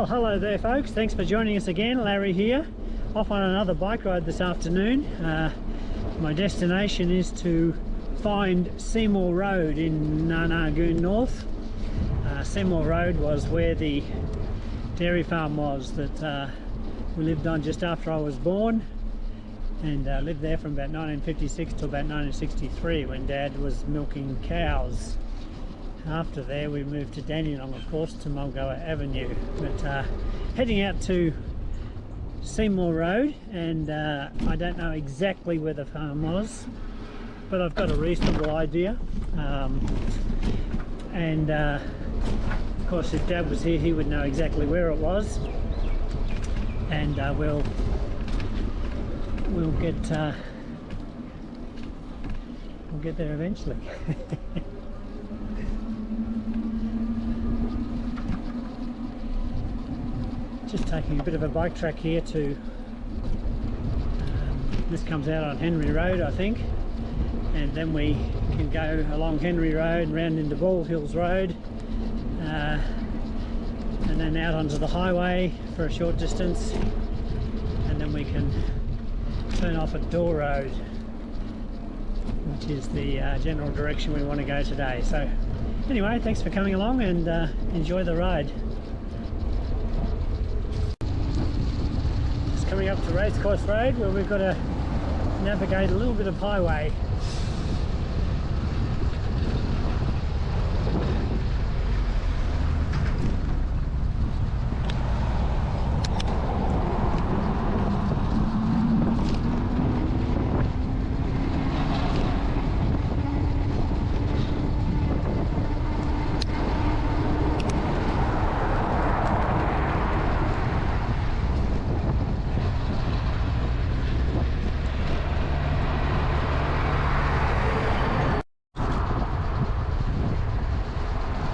hello there folks, thanks for joining us again. Larry here, off on another bike ride this afternoon. My destination is to find Seymour Road in Nar Nar Good North. Seymour Road was where the dairy farm was that we lived on just after I was born, and lived there from about 1956 to about 1963 when Dad was milking cows. After there we moved to Dandenong, of course, to Mulgoa Avenue, but heading out to Seymour Road, and I don't know exactly where the farm was, but I've got a reasonable idea. And of course if Dad was here he would know exactly where it was, and we'll get there eventually. Just taking a bit of a bike track here to this comes out on Henry Road, I think, and then we can go along Henry Road and round into Bald Hills Road, and then out onto the highway for a short distance, and then we can turn off at Door Road, which is the general direction we want to go today. So anyway, thanks for coming along, and enjoy the ride. Just coming up to Racecourse Road, where we've got to navigate a little bit of highway.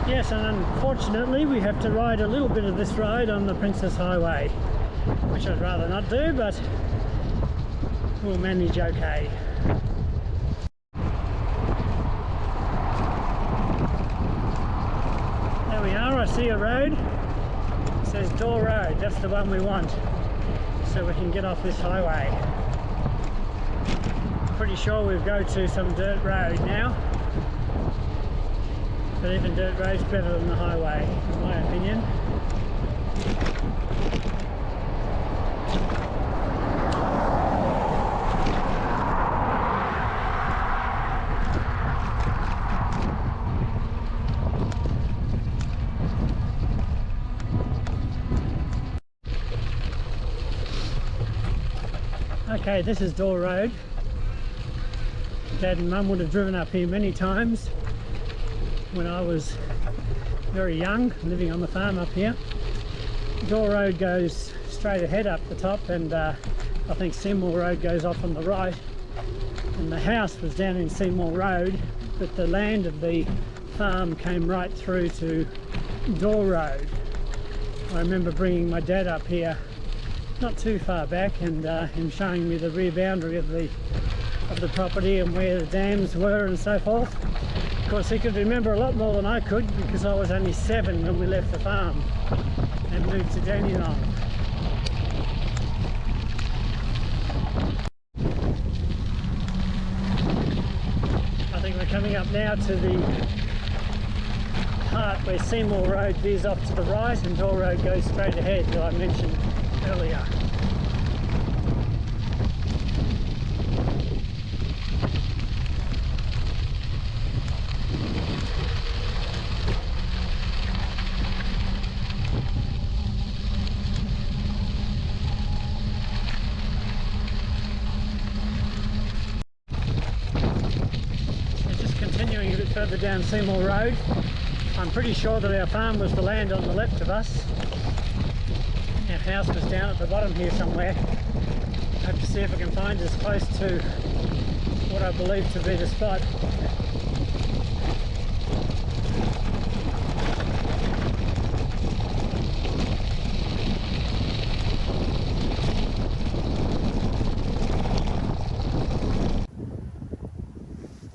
Yes, and unfortunately we have to ride a little bit of this road on the Princess Highway, which I'd rather not do, but we'll manage okay. There we are, I see a road. It says Door Road, that's the one we want, so we can get off this highway. Pretty sure we'll go to some dirt road now. But even dirt road's better than the highway, in my opinion. Okay, this is Door Road. Dad and Mum would have driven up here many times when I was very young, living on the farm up here. Door Road goes straight ahead up the top, and I think Seymour Road goes off on the right, and the house was down in Seymour Road, but the land of the farm came right through to Door Road. I remember bringing my dad up here not too far back, and him showing me the rear boundary of the property and where the dams were and so forth. Of course, he could remember a lot more than I could, because I was only 7 when we left the farm and moved to Dandenong. I think we're coming up now to the part where Seymour Road veers off to the right and Door Road goes straight ahead, that I mentioned earlier. Continuing a bit further down Seymour Road, I'm pretty sure that our farm was the land on the left of us. Our house was down at the bottom here somewhere. Hope to see if I can find as close to what I believe to be the spot.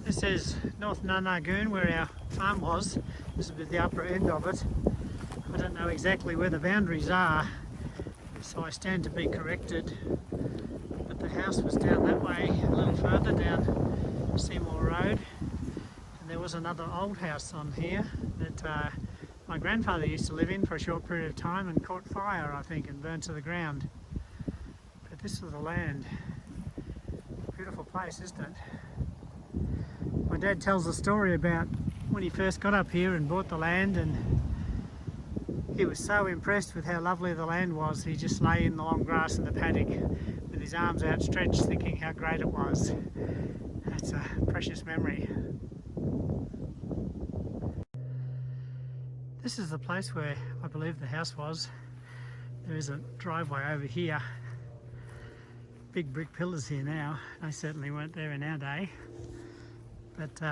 This is North Nanagun, where our farm was. This would be the upper end of it. I don't know know exactly where the boundaries are, so I stand to be corrected. But the house was down that way, a little further down Seymour Road, and there was another old house on here that my grandfather used to live in for a short period of time and caught fire, I think, and burned to the ground. But this was the land. Beautiful place, isn't it? My dad tells a story about when he first got up here and bought the land, and he was so impressed with how lovely the land was, he just lay in the long grass in the paddock with his arms outstretched, thinking how great it was. That's a precious memory. This is the place where I believe the house was. There is a driveway over here. Big brick pillars here now. They certainly weren't there in our day. But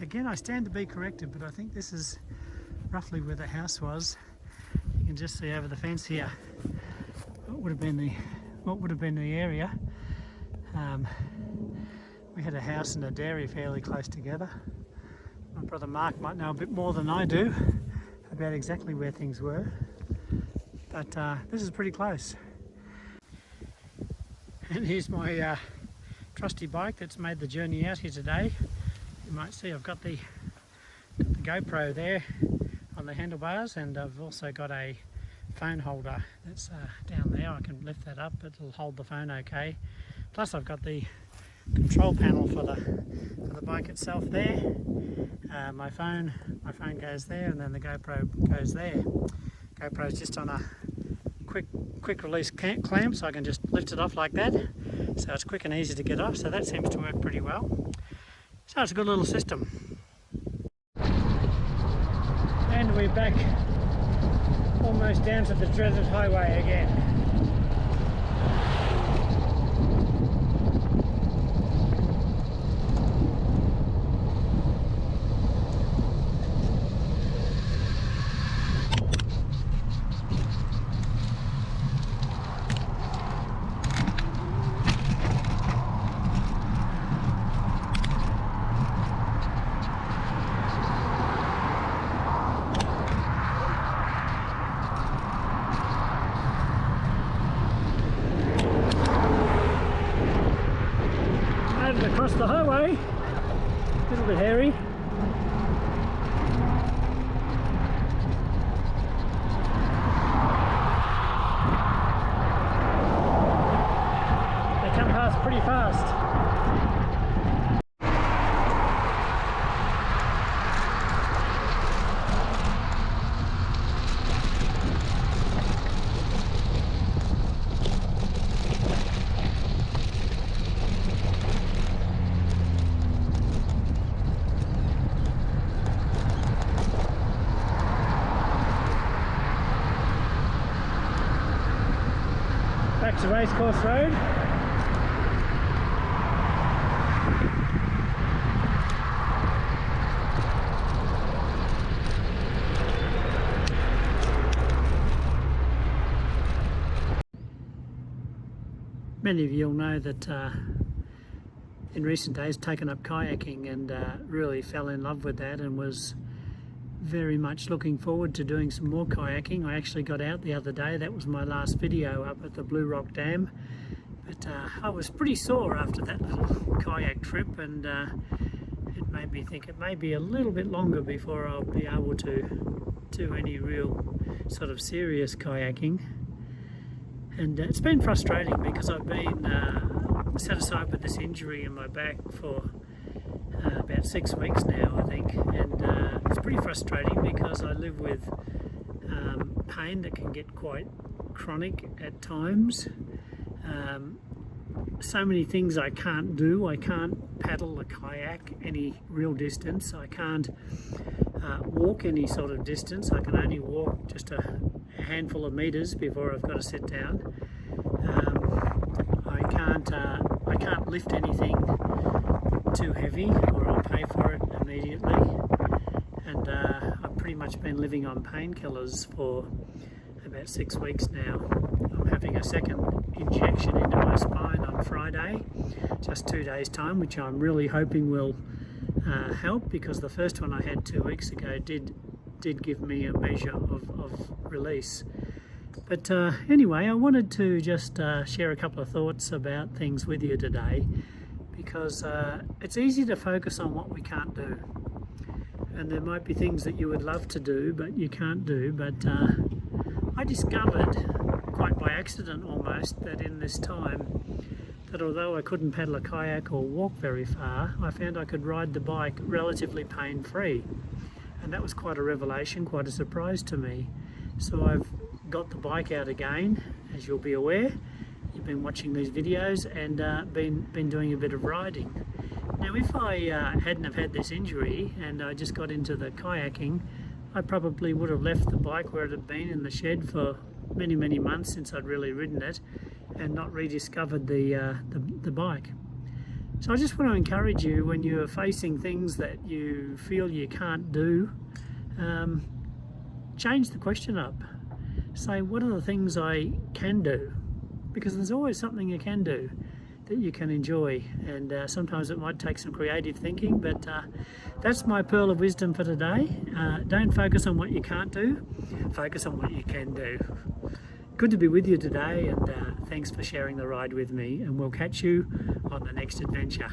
again, I stand to be corrected, but I think this is roughly where the house was. You can just see over the fence here what would have been the area. We had a house and a dairy fairly close together. My brother Mark might know a bit more than I do about exactly where things were, but this is pretty close. And here's my trusty bike that's made the journey out here today. You might see I've got the GoPro there on the handlebars, and I've also got a phone holder that's down there. I can lift that up, it'll hold the phone okay. Plus I've got the control panel for the bike itself there. My phone goes there, and then the GoPro goes there. GoPro's just on a quick release clamp, so I can just lift it off like that. So it's quick and easy to get off, so that seems to work pretty well. So it's a good little system. And we're back almost down to the dreaded highway again. Across the highway, a little bit hairy. They come past pretty fast. Back to Racecourse Road. Many of you will know that in recent days taken up kayaking and really fell in love with that, and was very much looking forward to doing some more kayaking. I actually got out the other day. That was my last video up at the Blue Rock Dam, but I was pretty sore after that little kayak trip, and it made me think it may be a little bit longer before I'll be able to do any real sort of serious kayaking. And it's been frustrating because I've been set aside with this injury in my back for about 6 weeks now, I think, and it's pretty frustrating because I live with pain that can get quite chronic at times. So many things I can't do. I can't paddle a kayak any real distance. I can't walk any sort of distance. I can only walk just a handful of meters before I've got to sit down. I can't lift anything too heavy or I'll pay for it immediately, and I've pretty much been living on painkillers for about 6 weeks now. I'm having a second injection into my spine on Friday, just 2 days time, which I'm really hoping will help, because the first one I had 2 weeks ago did did give me a measure of release. But anyway, I wanted to just share a couple of thoughts about things with you today, because it's easy to focus on what we can't do. And there might be things that you would love to do but you can't do. But I discovered, quite by accident almost, that in this time, that although I couldn't paddle a kayak or walk very far, I found I could ride the bike relatively pain-free. And that was quite a revelation, quite a surprise to me. So I've got the bike out again, as you'll be aware. You've been watching these videos and been doing a bit of riding. Now, if I hadn't have had this injury and I just got into the kayaking, I probably would have left the bike where it had been in the shed for many, many months since I'd really ridden it, and not rediscovered the bike. So I just want to encourage you, when you're facing things that you feel you can't do, change the question up. Say, what are the things I can do? Because there's always something you can do that you can enjoy, and sometimes it might take some creative thinking, but that's my pearl of wisdom for today. Don't focus on what you can't do, focus on what you can do. Good to be with you today, and thanks for sharing the ride with me, and we'll catch you on the next adventure.